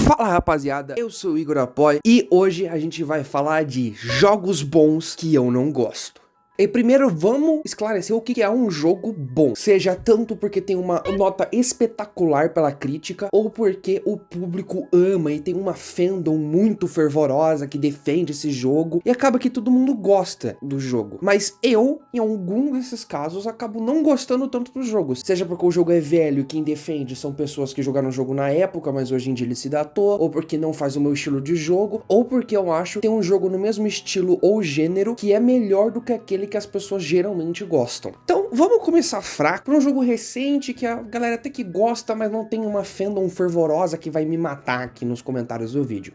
Fala rapaziada, eu sou o Igor Apoy e hoje a gente vai falar de jogos bons que eu não gosto. E primeiro vamos esclarecer o que é um jogo bom, seja tanto porque tem uma nota espetacular pela crítica ou porque o público ama e tem uma fandom muito fervorosa que defende esse jogo e acaba que todo mundo gosta do jogo. Mas eu, em algum desses casos, acabo não gostando tanto do jogo, seja porque o jogo é velho e quem defende são pessoas que jogaram o jogo na época, mas hoje em dia ele se datou, ou porque não faz o meu estilo de jogo, ou porque eu acho que tem um jogo no mesmo estilo ou gênero que é melhor do que aquele que as pessoas geralmente gostam. Então, vamos começar fraco, por um jogo recente que a galera até que gosta, mas não tem uma fandom fervorosa que vai me matar aqui nos comentários do vídeo.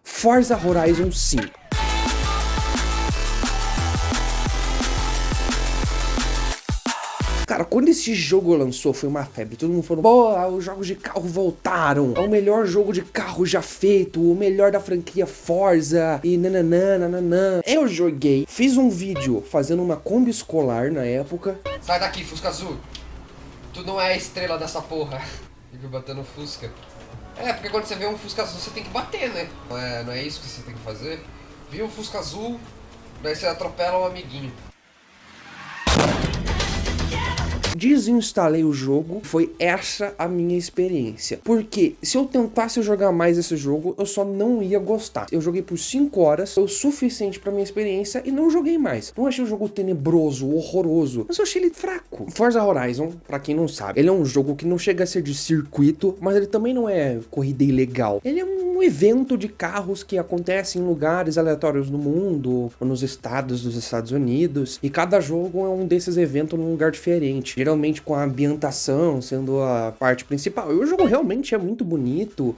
Forza Horizon 5. Cara, quando esse jogo lançou foi uma febre, todo mundo falou, pô, os jogos de carro voltaram, é o melhor jogo de carro já feito, o melhor da franquia Forza, e nananã. Eu joguei, fiz um vídeo fazendo uma Kombi escolar na época. Sai daqui, Fusca Azul, tu não é a estrela dessa porra. Fica batendo Fusca. É, porque quando você vê um Fusca Azul você tem que bater, né? Não é isso que você tem que fazer. Viu o Fusca Azul, daí você atropela um amiguinho. Desinstalei o jogo, foi essa a minha experiência. Porque se eu tentasse jogar mais esse jogo, eu só não ia gostar. Eu joguei por 5 horas, foi o suficiente pra minha experiência e não joguei mais. Não achei o jogo tenebroso, horroroso, mas eu achei ele fraco. Forza Horizon, pra quem não sabe, ele é um jogo que não chega a ser de circuito, mas ele também não é corrida ilegal. Ele é um evento de carros que acontece em lugares aleatórios no mundo, ou nos estados dos Estados Unidos, e cada jogo é um desses eventos num lugar diferente. Geralmente com a ambientação sendo a parte principal. E o jogo realmente é muito bonito,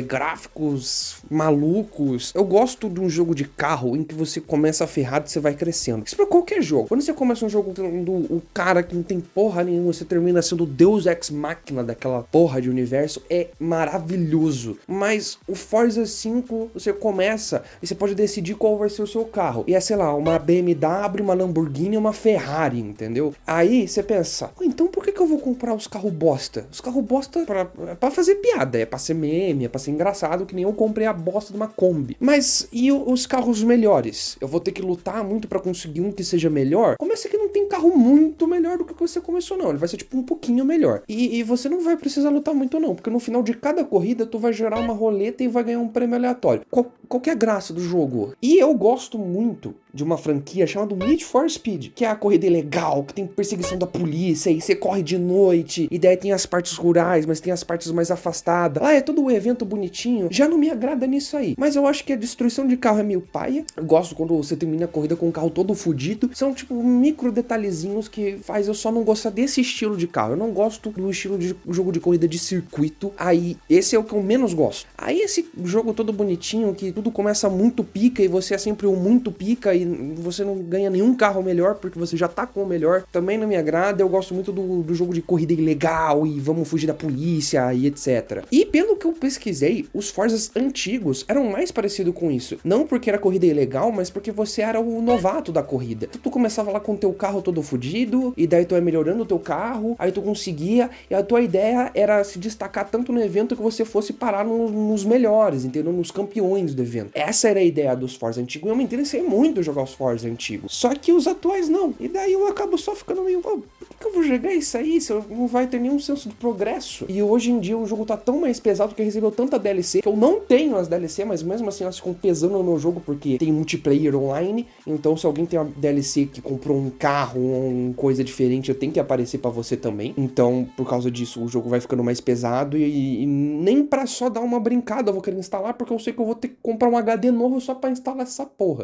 gráficos malucos. Eu gosto de um jogo de carro em que você começa ferrado e você vai crescendo. Isso pra qualquer jogo. Quando você começa um jogo tendo o cara que não tem porra nenhuma, você termina sendo o Deus Ex Machina daquela porra de universo, é maravilhoso. Mas o Forza 5, você começa e você pode decidir qual vai ser o seu carro. E é, sei lá, uma BMW, uma Lamborghini e uma Ferrari, entendeu? Aí você pensa, então por que eu vou comprar os carros bosta? Os carros bosta é pra fazer piada, é pra ser meme, é pra ser engraçado, que nem eu comprei a bosta de uma Kombi. Mas e os carros melhores? Eu vou ter que lutar muito pra conseguir um que seja melhor? Começa que não tem carro muito melhor do que você começou não, ele vai ser tipo um pouquinho melhor. E você não vai precisar lutar muito não, porque no final de cada corrida tu vai gerar uma roleta e vai ganhar um prêmio aleatório. Qual que é a graça do jogo? E eu gosto muito de uma franquia chamada Need for Speed, que é a corrida ilegal, que tem perseguição da polícia, e você corre de noite, e daí tem as partes rurais, mas tem as partes mais afastadas. Lá é todo um evento bonitinho, já não me agrada nisso aí. Mas eu acho que a destruição de carro é meio paia. Eu gosto quando você termina a corrida com o carro todo fudido. São tipo micro detalhezinhos que faz eu só não gostar desse estilo de carro. Eu não gosto do estilo de jogo de corrida de circuito. Aí, esse é o que eu menos gosto. Aí esse jogo todo bonitinho, que tudo começa muito pica, e você é sempre o muito pica, e você não ganha nenhum carro melhor, porque você já tá com o melhor, também não me agrada. Eu gosto muito do jogo de corrida ilegal, e vamos fugir da polícia, e etc. E pelo que eu pesquisei, os Forzas antigos eram mais parecidos com isso. Não porque era corrida ilegal, mas porque você era o novato da corrida. Tu começava lá com o teu carro todo fudido, e daí tu ia melhorando o teu carro, aí tu conseguia, e a tua ideia era se destacar tanto no evento que você fosse parar nos melhores, entendeu? Nos campeões do evento. Essa era a ideia dos Forza antigos, e eu me interessei muito em jogar os Forza antigos. Só que os atuais não. E daí eu acabo só ficando meio, por que eu vou jogar isso aí se eu não vai ter nenhum senso de progresso? E hoje em dia o jogo tá tão mais pesado que recebeu tanta DLC que eu não tenho as DLC, mas mesmo assim elas ficam pesando no meu jogo porque tem multiplayer online. Então se alguém tem uma DLC que comprou um carro ou uma coisa diferente, eu tenho que aparecer pra você também. Então por causa disso o jogo vai ficando mais pesado e nem pra só dar uma brincada eu vou querer instalar, porque eu sei que eu vou ter que comprar um HD novo só pra instalar essa porra.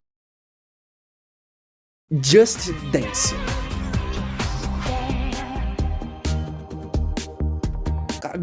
Just Dance.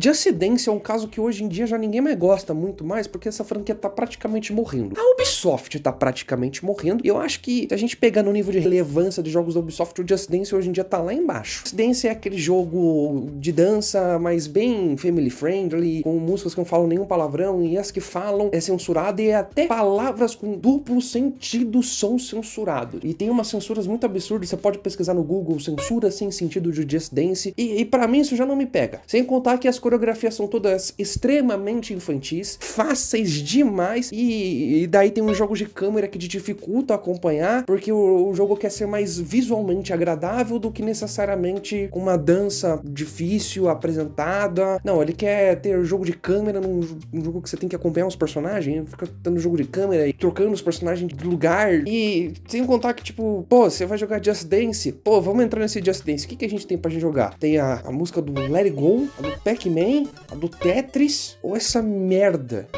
Just Dance é um caso que hoje em dia já ninguém mais gosta muito mais, porque essa franquia tá praticamente morrendo. A Ubisoft tá praticamente morrendo, e eu acho que se a gente pegar no nível de relevância de jogos da Ubisoft, o Just Dance hoje em dia tá lá embaixo. Just Dance é aquele jogo de dança, mas bem family friendly, com músicas que não falam nenhum palavrão, e as que falam é censurado, e até palavras com duplo sentido são censuradas. E tem umas censuras muito absurdas, você pode pesquisar no Google, censura sem sentido de Just Dance, e pra mim isso já não me pega. Sem contar que as coreografias são todas extremamente infantis, fáceis demais, e daí tem uns jogos de câmera que te dificultam acompanhar, porque o jogo quer ser mais visualmente agradável do que necessariamente uma dança difícil, apresentada. Não, ele quer ter jogo de câmera num jogo que você tem que acompanhar os personagens, fica tendo jogo de câmera e trocando os personagens de lugar, e sem contar que, tipo, pô, você vai jogar Just Dance, pô, vamos entrar nesse Just Dance, o que a gente tem pra gente jogar? Tem a música do Let It Go, a do Pac-Man, a do Tetris, ou essa merda?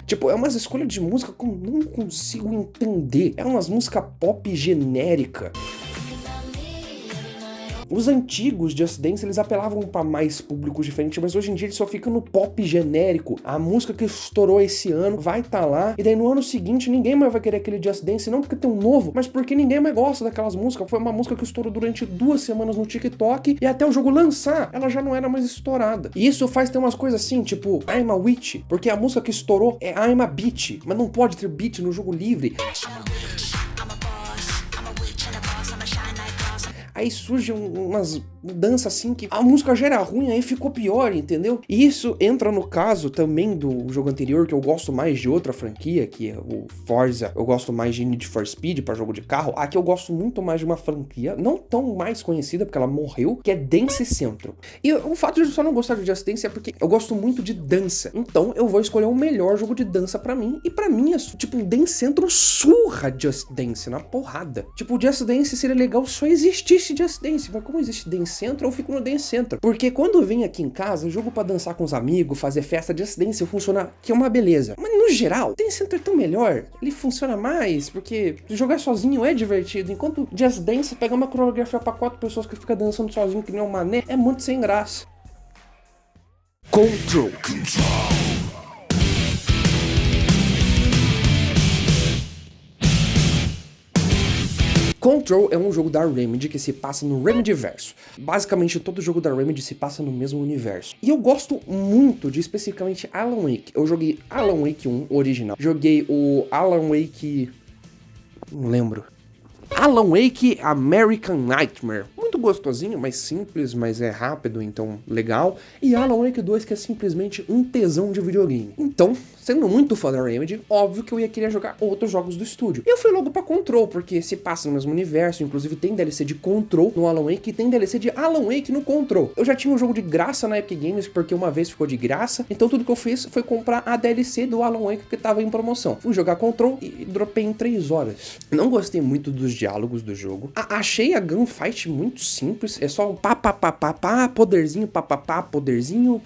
Tipo, é umas escolhas de música que eu não consigo entender. É umas músicas pop genérica. Os antigos Just Dance, eles apelavam pra mais públicos diferentes, mas hoje em dia eles só ficam no pop genérico. A música que estourou esse ano vai estar lá, e daí no ano seguinte ninguém mais vai querer aquele Just Dance, não porque tem um novo, mas porque ninguém mais gosta daquelas músicas. Foi uma música que estourou durante 2 semanas no TikTok, e até o jogo lançar, ela já não era mais estourada. E isso faz ter umas coisas assim, tipo I'm a Witch, porque a música que estourou é I'm a Bitch, mas não pode ter beat no jogo livre. Aí surge umas mudanças assim que a música já era ruim, aí ficou pior, entendeu? E isso entra no caso também do jogo anterior, que eu gosto mais de outra franquia, que é o Forza. Eu gosto mais de Need for Speed pra jogo de carro. Aqui eu gosto muito mais de uma franquia, não tão mais conhecida, porque ela morreu, que é Dance Central. E o fato de eu só não gostar de Just Dance é porque eu gosto muito de dança. Então eu vou escolher o melhor jogo de dança pra mim. E pra mim, tipo, Dance Central surra Just Dance na porrada. Tipo, Just Dance seria legal se só existisse Just Dance, mas como existe Dance Central, eu fico no Dance Central. Porque quando eu venho aqui em casa, jogo pra dançar com os amigos, fazer festa, Just Dance funciona, que é uma beleza. Mas no geral, Dance Central é tão melhor, ele funciona mais, porque jogar sozinho é divertido, enquanto Just Dance, pegar uma coreografia pra 4 pessoas que fica dançando sozinho que nem um mané, é muito sem graça. Control. Control é um jogo da Remedy que se passa no Remedyverso. Basicamente, todo jogo da Remedy se passa no mesmo universo. E eu gosto muito de, especificamente, Alan Wake. Eu joguei Alan Wake 1 original. Joguei o Alan Wake... não lembro. Alan Wake American Nightmare. Muito gostosinho, mais simples, mas é rápido, então legal. E Alan Wake 2, que é simplesmente um tesão de videogame. Então, sendo muito fã da Remedy, óbvio que eu ia querer jogar outros jogos do estúdio. E eu fui logo pra Control, porque se passa no mesmo universo, inclusive tem DLC de Control no Alan Wake e tem DLC de Alan Wake no Control. Eu já tinha um jogo de graça na Epic Games, porque uma vez ficou de graça, então tudo que eu fiz foi comprar a DLC do Alan Wake que tava em promoção. Fui jogar Control e dropei em 3 horas. Não gostei muito dos diálogos do jogo. Achei a gunfight muito simples, é só um pá, poderzinho, poderzinho,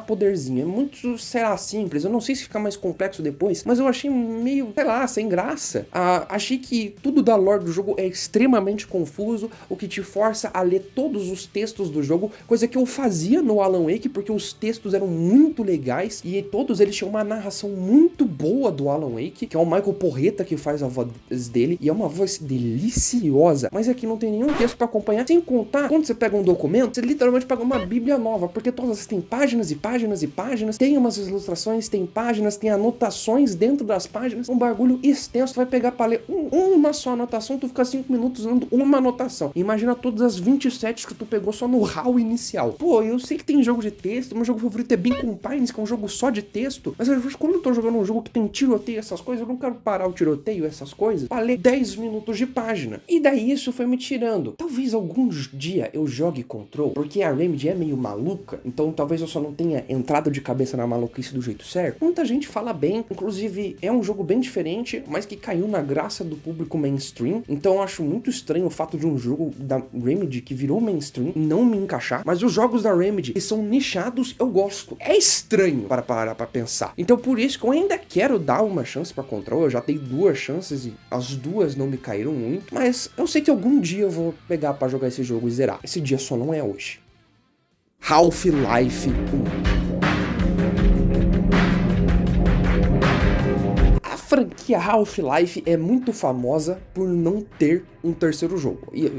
poderzinho. É muito, sei lá, simples. Eu não sei se fica mais complexo depois, mas eu achei meio, sei lá, sem graça. Achei que tudo da lore do jogo é extremamente confuso, o que te força a ler todos os textos do jogo, coisa que eu fazia no Alan Wake, porque os textos eram muito legais, e todos eles tinham uma narração muito boa do Alan Wake, que é o Michael Porreta que faz a voz dele, e é uma voz deliciosa, mas aqui não tem nenhum texto pra acompanhar, sem contar, quando você pega um documento, você literalmente pega uma bíblia nova, porque todas têm páginas e páginas e páginas, tem umas ilustrações, tem páginas, tem anotações dentro das páginas, um bagulho extenso, tu vai pegar pra ler uma só anotação, tu fica 5 minutos lendo uma anotação. Imagina todas as 27 que tu pegou só no hall inicial. Pô, eu sei que tem jogo de texto, meu jogo favorito é Bean Companions, que é um jogo só de texto, mas quando eu tô jogando um jogo que tem tiroteio, essas coisas, eu não quero parar o tiroteio, essas coisas, pra ler 10 minutos de página. E daí isso foi me tirando. Talvez algum dia eu jogue Control, porque a Remedy é meio maluca, então talvez eu só não tenha entrado de cabeça na maluquice do jeito certo. Muita gente fala bem, inclusive é um jogo bem diferente, mas que caiu na graça do público mainstream, então eu acho muito estranho o fato de um jogo da Remedy que virou mainstream não me encaixar, mas os jogos da Remedy que são nichados eu gosto. É estranho para parar pra pensar. Então por isso que eu ainda quero dar uma chance pra Control, eu já dei 2 chances e as 2 não me caíram muito, mas eu sei que algum dia eu vou pegar pra jogar esse jogo e zerar. Esse dia só não é hoje. Half-Life 1. A franquia Half-Life é muito famosa por não ter um terceiro jogo. E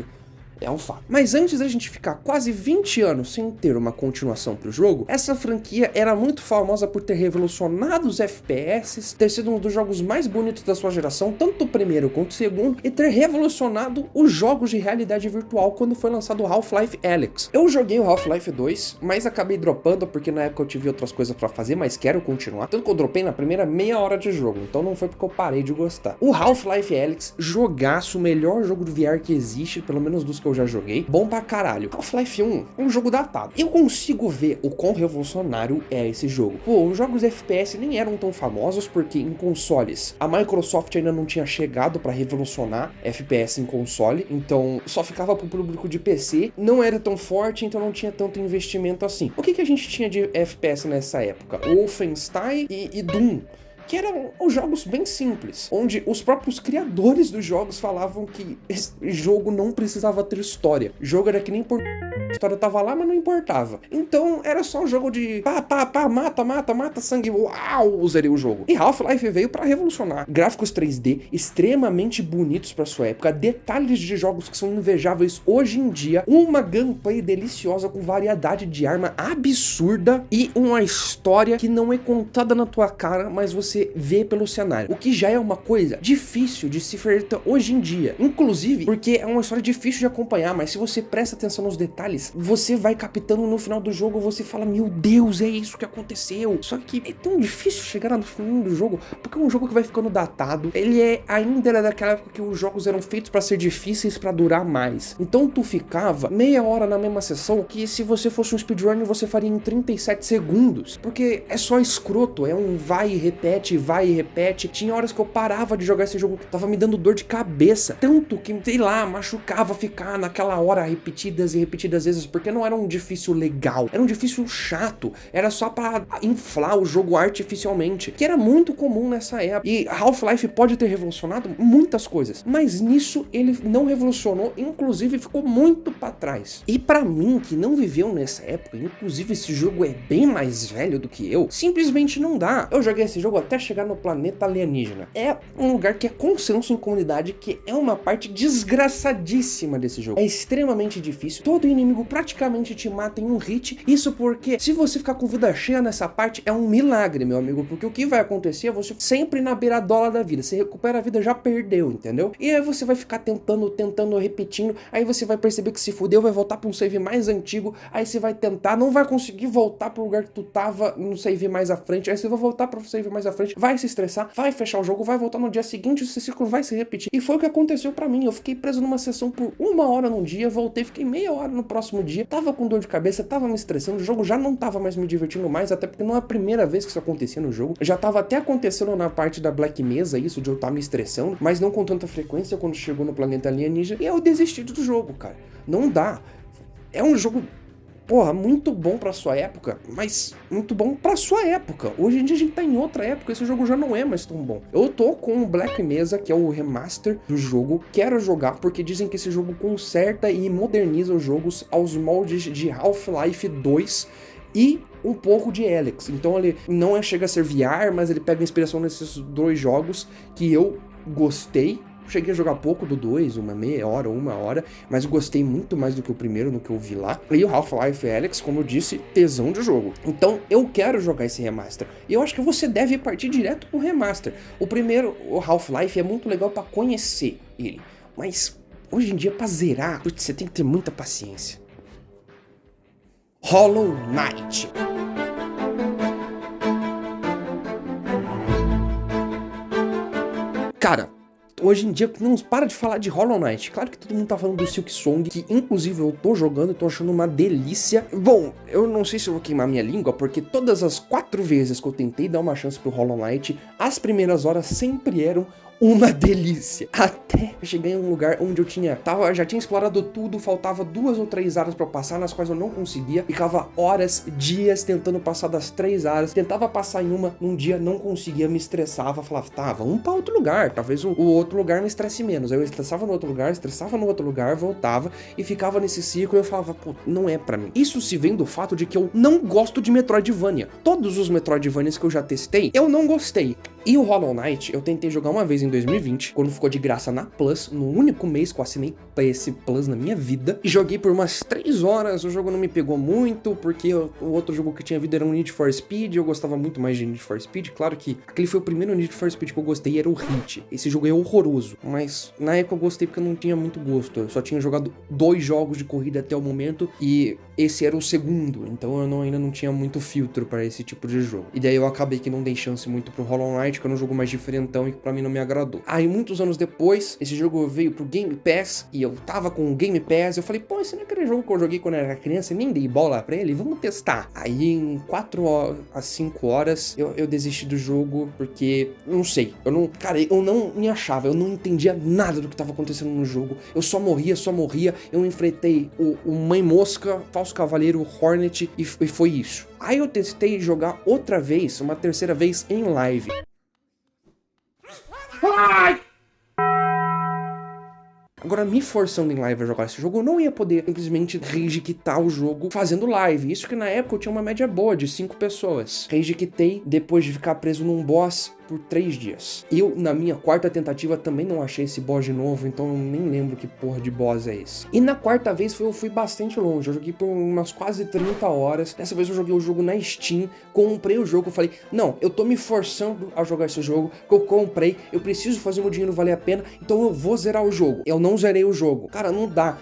É um fato. Mas antes da gente ficar quase 20 anos sem ter uma continuação pro jogo, essa franquia era muito famosa por ter revolucionado os FPS, ter sido um dos jogos mais bonitos da sua geração, tanto o primeiro quanto o segundo, e ter revolucionado os jogos de realidade virtual quando foi lançado o Half-Life Alyx. Eu joguei o Half-Life 2, mas acabei dropando porque na época eu tive outras coisas pra fazer, mas quero continuar. Tanto que eu dropei na primeira meia hora de jogo, então não foi porque eu parei de gostar. O Half-Life Alyx, jogaço, o melhor jogo de VR que existe, pelo menos dos que eu já joguei. Bom pra caralho. Half-Life 1 é um jogo datado. Eu consigo ver o quão revolucionário é esse jogo. Pô, os jogos FPS nem eram tão famosos porque em consoles a Microsoft ainda não tinha chegado pra revolucionar FPS em console, então só ficava pro público de PC, não era tão forte, então não tinha tanto investimento assim. O que a gente tinha de FPS nessa época? Wolfenstein e Doom, que eram os jogos bem simples, onde os próprios criadores dos jogos falavam que esse jogo não precisava ter história. O jogo era que nem por... A história tava lá, mas não importava. Então era só um jogo de pá, mata, sangue, uau, zerei o jogo. E Half-Life veio pra revolucionar. Gráficos 3D extremamente bonitos pra sua época, detalhes de jogos que são invejáveis hoje em dia, uma gameplay deliciosa com variedade de arma absurda e uma história que não é contada na tua cara, mas você vê pelo cenário. O que já é uma coisa difícil de se feita hoje em dia. Inclusive, porque é uma história difícil de acompanhar, mas se você presta atenção nos detalhes, você vai captando no final do jogo, você fala, meu Deus, é isso que aconteceu. Só que é tão difícil chegar no final do jogo, porque é um jogo que vai ficando datado. Ele ainda era daquela época que os jogos eram feitos pra ser difíceis, pra durar mais. Então tu ficava meia hora na mesma sessão, que se você fosse um speedrunner, você faria em 37 segundos. Porque é só escroto, é um vai e repete. Tinha horas que eu parava de jogar esse jogo, que tava me dando dor de cabeça. Tanto que, sei lá, machucava ficar naquela hora repetidas vezes, porque não era um difícil legal, era um difícil chato, era só pra inflar o jogo artificialmente, que era muito comum nessa época. E Half-Life pode ter revolucionado muitas coisas, mas nisso ele não revolucionou, inclusive ficou muito pra trás. E pra mim, que não viveu nessa época, inclusive esse jogo é bem mais velho do que eu, simplesmente não dá. Eu joguei esse jogo até chegar no planeta alienígena. É um lugar que é consenso em comunidade que é uma parte desgraçadíssima desse jogo. É extremamente difícil, todo inimigo praticamente te mata em um hit. Isso porque se você ficar com vida cheia nessa parte é um milagre, meu amigo, porque o que vai acontecer é você sempre na beiradola da vida, você recupera a vida, já perdeu, entendeu? E aí você vai ficar tentando, repetindo, aí você vai perceber que se fudeu, vai voltar pra um save mais antigo, aí você vai tentar, não vai conseguir voltar pro lugar que tu tava no save mais à frente, aí você vai voltar pro save mais à frente, vai se estressar, vai fechar o jogo, vai voltar no dia seguinte, esse ciclo vai se repetir. E foi o que aconteceu pra mim, eu fiquei preso numa sessão por 1 hora num dia, voltei, fiquei meia hora no próximo dia, tava com dor de cabeça, tava me estressando, o jogo já não tava mais me divertindo mais, até porque não é a primeira vez que isso acontecia no jogo, já tava até acontecendo na parte da Black Mesa, isso de eu estar me estressando, mas não com tanta frequência quando chegou no planeta alienígena, e eu desisti do jogo, cara, não dá. É um jogo, porra, muito bom pra sua época, mas muito bom pra sua época. Hoje em dia a gente tá em outra época, esse jogo já não é mais tão bom. Eu tô com o Black Mesa, que é o remaster do jogo, quero jogar porque dizem que esse jogo conserta e moderniza os jogos aos moldes de Half-Life 2 e um pouco de Alyx. Então ele não chega a ser VR, mas ele pega inspiração nesses dois jogos que eu gostei. Cheguei a jogar pouco do 2, uma meia hora, 1 hora, mas gostei muito mais do que o primeiro, no que eu vi lá. E o Half-Life Alyx, como eu disse, tesão de jogo. Então eu quero jogar esse remaster. E eu acho que você deve partir direto com o remaster. O primeiro, o Half-Life, é muito legal pra conhecer ele. Mas hoje em dia, pra zerar, você tem que ter muita paciência. Hollow Knight. Cara, hoje em dia não para de falar de Hollow Knight. Claro que todo mundo tá falando do Silksong, que inclusive eu tô jogando e tô achando uma delícia. Bom, eu não sei se eu vou queimar minha língua, porque todas as 4 vezes que eu tentei dar uma chance pro Hollow Knight, as primeiras horas sempre eram uma delícia. Até eu cheguei em um lugar onde eu já tinha explorado tudo, faltava 2 ou 3 áreas pra eu passar, nas quais eu não conseguia. Ficava horas, dias tentando passar das 3 áreas. Tentava passar em uma, num dia não conseguia, me estressava. Falava, tá, vamos pra outro lugar. Talvez o outro lugar me estresse menos. Aí eu estressava no outro lugar, voltava e ficava nesse ciclo. E eu falava, pô, não é pra mim. Isso se vem do fato de que eu não gosto de Metroidvania. Todos os Metroidvanias que eu já testei, eu não gostei. E o Hollow Knight, eu tentei jogar uma vez em 2020, quando ficou de graça na Plus, no único mês que eu assinei esse Plus na minha vida, e joguei por umas 3 horas. O jogo não me pegou muito, porque o outro jogo que tinha vida era um Need for Speed, eu gostava muito mais de Need for Speed. Claro que aquele foi o primeiro Need for Speed que eu gostei, era o Heat. Esse jogo é horroroso, mas na época eu gostei porque eu não tinha muito gosto. Eu só tinha jogado 2 jogos de corrida até o momento, e esse era o segundo, então eu ainda não tinha muito filtro para esse tipo de jogo. E daí eu acabei que não dei chance muito pro Hollow Knight, que era um jogo mais diferentão e que pra mim não me agradou. Aí muitos anos depois, esse jogo veio pro Game Pass, e eu tava com o Game Pass, eu falei, pô, esse não é aquele jogo que eu joguei quando eu era criança e nem dei bola pra ele, vamos testar. Aí em 4 a 5 horas eu desisti do jogo, porque, não sei, eu não me achava, eu não entendia nada do que tava acontecendo no jogo, eu só morria, eu enfrentei o Mãe Mosca, Falso Cavaleiro, Hornet, e foi isso. Aí eu testei jogar outra vez, uma terceira vez em live. Agora, me forçando em live a jogar esse jogo, eu não ia poder simplesmente rage-quitar o jogo fazendo live. Isso que na época eu tinha uma média boa de 5 pessoas. Rage-quitei depois de ficar preso num boss por 3 dias. Eu, na minha 4ª tentativa, também não achei esse boss de novo, então eu nem lembro que porra de boss é esse. E na 4ª vez eu fui bastante longe, eu joguei por umas quase 30 horas. Dessa vez eu joguei o jogo na Steam, comprei o jogo, eu falei, não, eu tô me forçando a jogar esse jogo, que eu comprei, eu preciso fazer o meu dinheiro valer a pena, então eu vou zerar o jogo. Eu não zerei o jogo. Cara, não dá.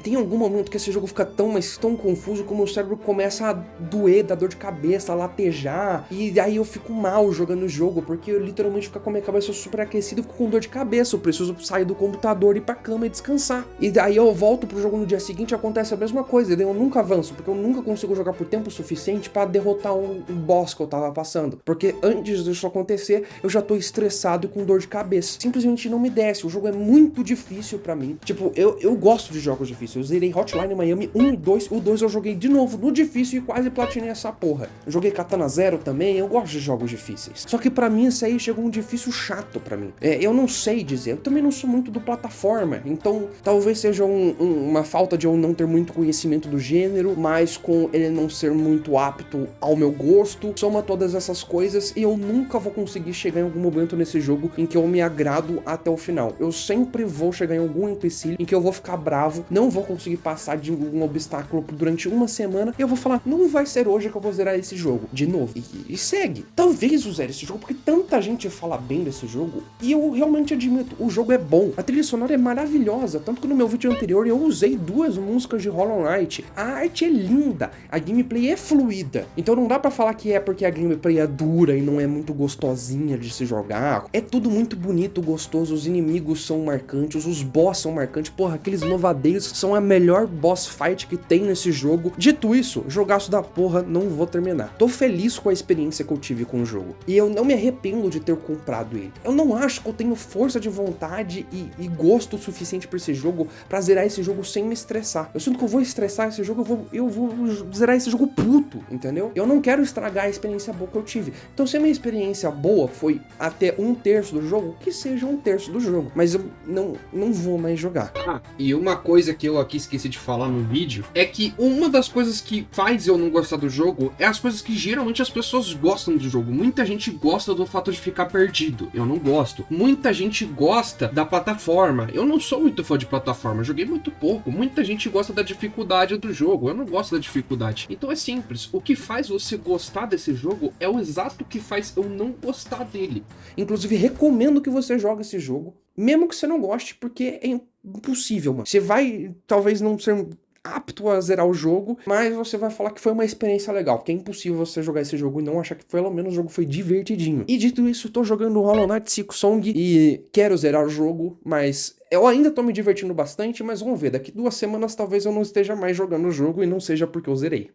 Tem algum momento que esse jogo fica tão confuso, como o cérebro começa a doer, dar dor de cabeça, a latejar, e aí eu fico mal jogando o jogo, porque eu literalmente fico com a minha cabeça super aquecida, eu fico com dor de cabeça, eu preciso sair do computador, ir pra cama e descansar. E daí eu volto pro jogo no dia seguinte, acontece a mesma coisa, e daí eu nunca avanço, porque eu nunca consigo jogar por tempo suficiente pra derrotar um boss que eu tava passando, porque antes disso acontecer, eu já tô estressado e com dor de cabeça. Simplesmente não me desce, o jogo é muito difícil pra mim. Tipo, eu gosto de jogos difíceis, eu zerei Hotline Miami 1 e 2, o 2 eu joguei de novo no difícil e quase platinei essa porra. Eu joguei Katana Zero também, eu gosto de jogos difíceis. Só que pra mim esse aí chegou um difícil chato pra mim. Eu não sei dizer, eu também não sou muito do plataforma, então talvez seja uma falta de eu não ter muito conhecimento do gênero, mas com ele não ser muito apto ao meu gosto, soma todas essas coisas e eu nunca vou conseguir chegar em algum momento nesse jogo em que eu me agrado até o final. Eu sempre vou chegar em algum empecilho em que eu vou ficar bravo, não vou conseguir passar de um obstáculo durante uma semana e eu vou falar, não vai ser hoje que eu vou zerar esse jogo de novo. E segue. Talvez eu zere esse jogo porque tanta gente fala bem desse jogo e eu realmente admito, o jogo é bom. A trilha sonora é maravilhosa, tanto que no meu vídeo anterior eu usei 2 músicas de Hollow Knight. A arte é linda, a gameplay é fluida. Então não dá pra falar que é porque a gameplay é dura e não é muito gostosinha de se jogar. É tudo muito bonito, gostoso, os inimigos são marcantes, os boss são marcantes. Porra, aqueles novadeiros são a melhor boss fight que tem nesse jogo. Dito isso, jogaço da porra, não vou terminar. Tô feliz com a experiência que eu tive com o jogo. E eu não me arrependo de ter comprado ele. Eu não acho que eu tenho força de vontade e gosto suficiente pra esse jogo, pra zerar esse jogo sem me estressar. Eu sinto que eu vou estressar esse jogo, eu vou zerar esse jogo puto, entendeu? Eu não quero estragar a experiência boa que eu tive. Então se a minha experiência boa foi até 1/3 do jogo, que seja 1/3 do jogo. Mas eu não vou mais jogar. E uma coisa que eu aqui esqueci de falar no vídeo é que uma das coisas que faz eu não gostar do jogo é as coisas que geralmente as pessoas gostam do jogo. Muita gente gosta do fato de ficar perdido, eu não gosto. Muita gente gosta da plataforma, eu não sou muito fã de plataforma, joguei muito pouco. Muita gente gosta da dificuldade do jogo, eu não gosto da dificuldade. Então é simples, o que faz você gostar desse jogo é o exato que faz eu não gostar dele. Inclusive recomendo que você jogue esse jogo, mesmo que você não goste, porque é impossível, mano. Você vai talvez não ser apto a zerar o jogo, mas você vai falar que foi uma experiência legal, porque é impossível você jogar esse jogo e não achar que pelo menos o jogo foi divertidinho. E dito isso, tô jogando Hollow Knight Silksong e quero zerar o jogo, mas eu ainda tô me divertindo bastante, mas vamos ver, daqui 2 semanas talvez eu não esteja mais jogando o jogo e não seja porque eu zerei.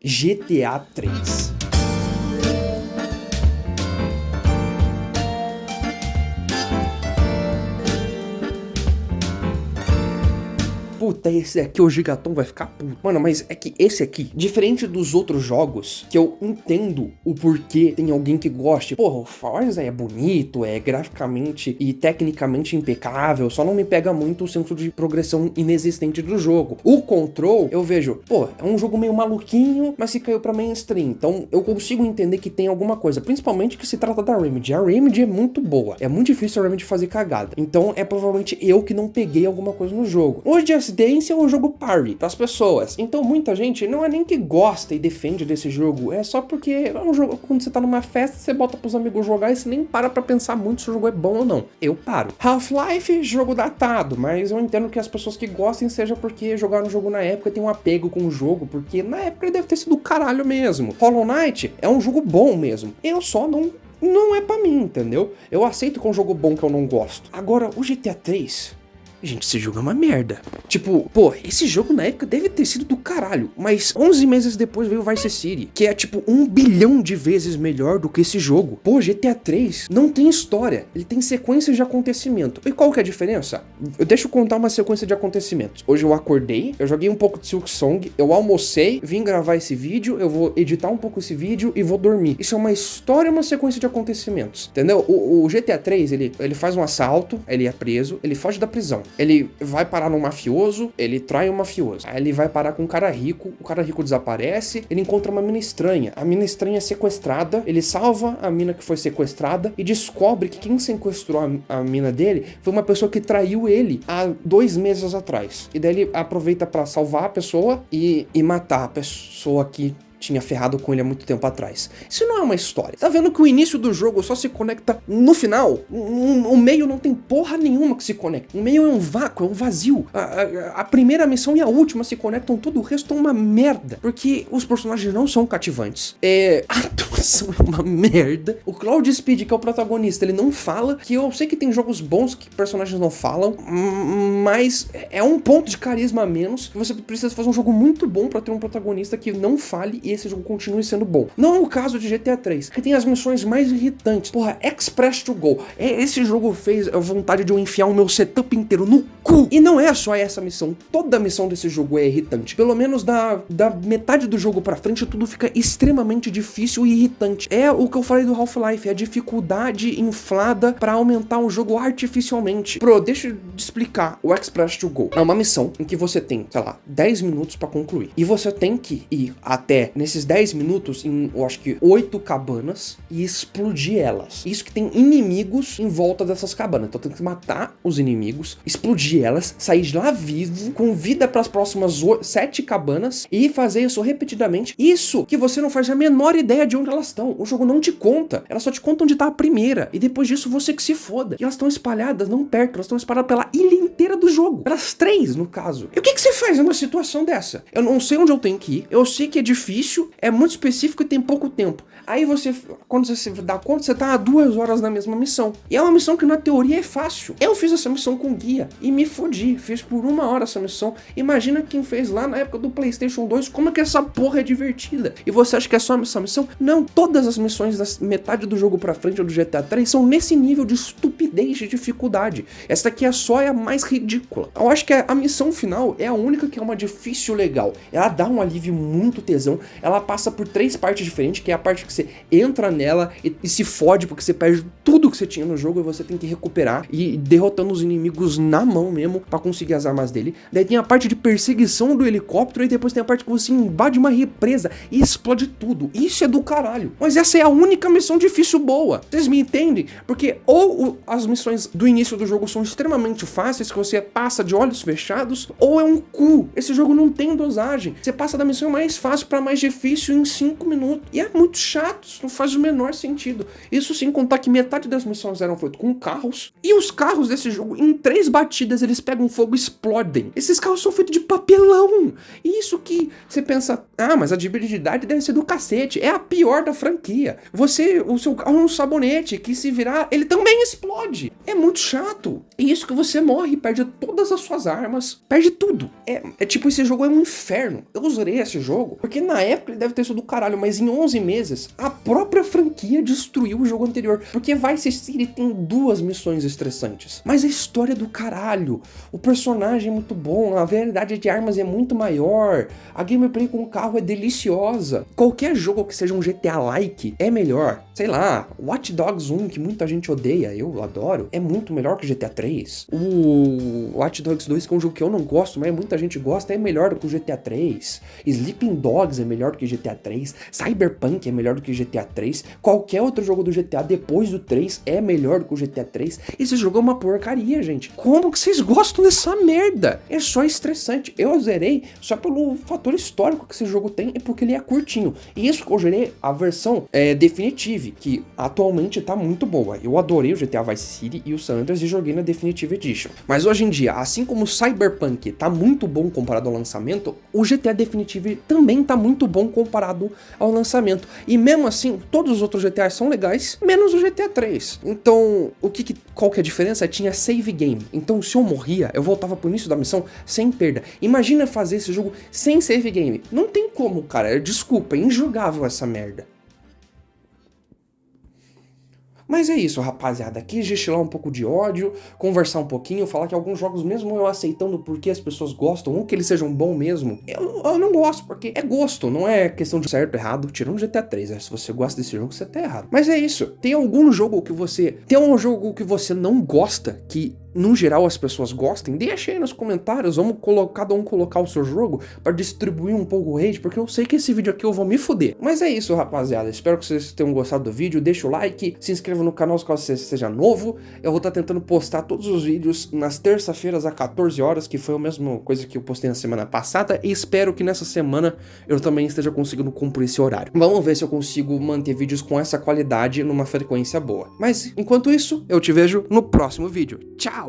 GTA 3. Puta, puta, esse aqui, o Gigaton vai ficar puto. Mano, mas é que esse aqui, diferente dos outros jogos, que eu entendo o porquê tem alguém que goste. Porra, o Forza é bonito, é graficamente e tecnicamente impecável, só não me pega muito o senso de progressão inexistente do jogo. O Control, eu vejo, pô, é um jogo meio maluquinho, mas se caiu pra mainstream, então eu consigo entender que tem alguma coisa, principalmente que se trata da Remedy. A Remedy é muito boa, é muito difícil a Remedy fazer cagada, então é provavelmente eu que não peguei alguma coisa no jogo. O Just Dance é um jogo party pras pessoas, então muita gente não é nem que gosta e defende desse jogo, é só porque é um jogo, quando você tá numa festa, você bota pros amigos jogar e você nem para pra pensar muito se o jogo é bom ou não. Eu paro. Half-Life, jogo datado, mas eu entendo que as pessoas que gostem seja porque jogaram o jogo na época e tem um apego com o jogo, porque na época ele deve ter sido do caralho mesmo. Hollow Knight é um jogo bom mesmo. Eu só não é pra mim, entendeu? Eu aceito que é um jogo bom que eu não gosto. Agora, o GTA 3... Gente, esse jogo é uma merda. Tipo, pô, esse jogo na época deve ter sido do caralho, mas 11 meses depois veio Vice City, que é tipo 1 bilhão de vezes melhor do que esse jogo. Pô, GTA 3 não tem história, ele tem sequências de acontecimento. E qual que é a diferença? Deixa eu contar uma sequência de acontecimentos. Hoje eu acordei, eu joguei um pouco de Silk Song, eu almocei, vim gravar esse vídeo, eu vou editar um pouco esse vídeo e vou dormir. Isso é uma história, uma sequência de acontecimentos, entendeu? O GTA 3, ele faz um assalto, ele é preso, ele foge da prisão. Ele vai parar num mafioso, ele trai um mafioso. Aí ele vai parar com um cara rico, o cara rico desaparece, ele encontra uma mina estranha. A mina estranha é sequestrada, ele salva a mina que foi sequestrada e descobre que quem sequestrou a mina dele foi uma pessoa que traiu ele há 2 meses atrás. E daí ele aproveita pra salvar a pessoa e matar a pessoa que tinha ferrado com ele há muito tempo atrás. Isso não é uma história. Tá vendo que o início do jogo só se conecta no final? O meio não tem porra nenhuma que se conecta. O meio é um vácuo, é um vazio. A primeira missão e a última se conectam, todo o resto é uma merda. Porque os personagens não são cativantes. A atuação é uma merda. O Cloud Speed, que é o protagonista, ele não fala, que eu sei que tem jogos bons que personagens não falam, mas é um ponto de carisma a menos, que você precisa fazer um jogo muito bom pra ter um protagonista que não fale e esse jogo continue sendo bom. Não é o caso de GTA 3, que tem as missões mais irritantes. Porra, Express to Go. Esse jogo fez a vontade de eu enfiar o meu setup inteiro no cu. E não é só essa missão. Toda a missão desse jogo é irritante. Pelo menos da metade do jogo pra frente, tudo fica extremamente difícil e irritante. É o que eu falei do Half-Life, é a dificuldade inflada pra aumentar um jogo artificialmente. Deixa eu explicar. O Express to Go é uma missão em que você tem, sei lá, 10 minutos pra concluir. E você tem que ir até nesses 10 minutos, em, eu acho que 8 cabanas e explodir elas. Isso que tem inimigos em volta dessas cabanas. Então tem que matar os inimigos, explodir elas, sair de lá vivo, com vida para as próximas 7 cabanas e fazer isso repetidamente. Isso que você não faz a menor ideia de onde elas estão. O jogo não te conta. Elas só te contam onde tá a primeira. E depois disso você que se foda. E elas estão espalhadas, não perto, elas estão espalhadas pela ilha inteira do jogo. Pelas 3, no caso. E o que você faz numa situação dessa? Eu não sei onde eu tenho que ir. Eu sei que é difícil, é muito específico e tem pouco tempo. Aí você, quando você se dá conta, você tá há 2 horas na mesma missão. E é uma missão que na teoria é fácil. Eu fiz essa missão com guia e me fodi. Fiz por 1 hora essa missão. Imagina quem fez lá na época do PlayStation 2, como é que essa porra é divertida. E você acha que é só essa missão? Não, todas as missões da metade do jogo pra frente do GTA 3 são nesse nível de estupidez, de dificuldade. Essa aqui é a mais ridícula. Eu acho que a missão final é a única que é uma difícil legal. Ela dá um alívio muito tesão. Ela passa por 3 partes diferentes, que é a parte que você entra nela e se fode porque você perde tudo que você tinha no jogo e você tem que recuperar e derrotando os inimigos na mão mesmo pra conseguir as armas dele. Daí tem a parte de perseguição do helicóptero e depois tem a parte que você invade uma represa e explode tudo. Isso é do caralho. Mas essa é a única missão difícil boa. Vocês me entendem? Porque ou as missões do início do jogo são extremamente fáceis, que você passa de olhos fechados, ou é um cu. Esse jogo não tem dosagem. Você passa da missão mais fácil pra mais difícil em 5 minutos. E é muito chato, isso não faz o menor sentido. Isso sem contar que metade das missões eram feitas com carros, e os carros desse jogo, em 3 batidas, eles pegam fogo e explodem. Esses carros são feitos de papelão. E isso que você pensa, mas a diversidade deve ser do cacete. É a pior da franquia. O seu carro é um sabonete, que se virar, ele também explode. É muito chato. E isso que você morre, perde todas as suas armas, perde tudo. É tipo, esse jogo é um inferno. Eu usaria esse jogo, porque na época época ele deve ter sido do caralho, mas em 11 meses, a própria franquia destruiu o jogo anterior. Porque Vice City tem 2 missões estressantes. Mas a história é do caralho. O personagem é muito bom, a variedade de armas é muito maior, a gameplay com o carro é deliciosa. Qualquer jogo que seja um GTA-like é melhor. Sei lá, Watch Dogs 1, que muita gente odeia, eu adoro, é muito melhor que GTA 3. O Watch Dogs 2, que é um jogo que eu não gosto, mas muita gente gosta, é melhor do que o GTA 3. Sleeping Dogs é melhor do que GTA 3. Cyberpunk é melhor do que GTA 3. Qualquer outro jogo do GTA depois do 3 é melhor do que o GTA 3. Esse jogo é uma porcaria, gente. Como que vocês gostam dessa merda? É só estressante. Eu zerei só pelo fator histórico que esse jogo tem e porque ele é curtinho. E isso que eu zerei a versão Definitive, que atualmente tá muito boa. Eu adorei o GTA Vice City e o San Andreas e joguei na Definitive Edition. Mas hoje em dia, assim como o Cyberpunk tá muito bom comparado ao lançamento, o GTA Definitive também tá muito bom comparado ao lançamento. E mesmo assim, todos os outros GTAs são legais, menos o GTA 3. Então, qual que é a diferença? Tinha save game. Então, se eu morria, eu voltava pro início da missão sem perda. Imagina fazer esse jogo sem save game. Não tem como, cara. Desculpa, é injogável essa merda. Mas é isso, rapaziada, quis destilar um pouco de ódio, conversar um pouquinho, falar que alguns jogos, mesmo eu aceitando porque as pessoas gostam, ou que eles sejam bons mesmo, eu não gosto, porque é gosto, não é questão de certo ou errado, tirando o GTA 3, né? Se você gosta desse jogo, você tá errado. Mas é isso, tem um jogo que você não gosta, que no geral as pessoas gostem, deixa aí nos comentários, vamos cada um colocar o seu jogo pra distribuir um pouco o hate, porque eu sei que esse vídeo aqui eu vou me fuder. Mas é isso, rapaziada, espero que vocês tenham gostado do vídeo, deixa o like, se inscreva no canal caso você seja novo, eu vou estar tentando postar todos os vídeos nas terça-feiras às 14 horas, que foi a mesma coisa que eu postei na semana passada, e espero que nessa semana eu também esteja conseguindo cumprir esse horário. Vamos ver se eu consigo manter vídeos com essa qualidade numa frequência boa. Mas, enquanto isso, eu te vejo no próximo vídeo. Tchau!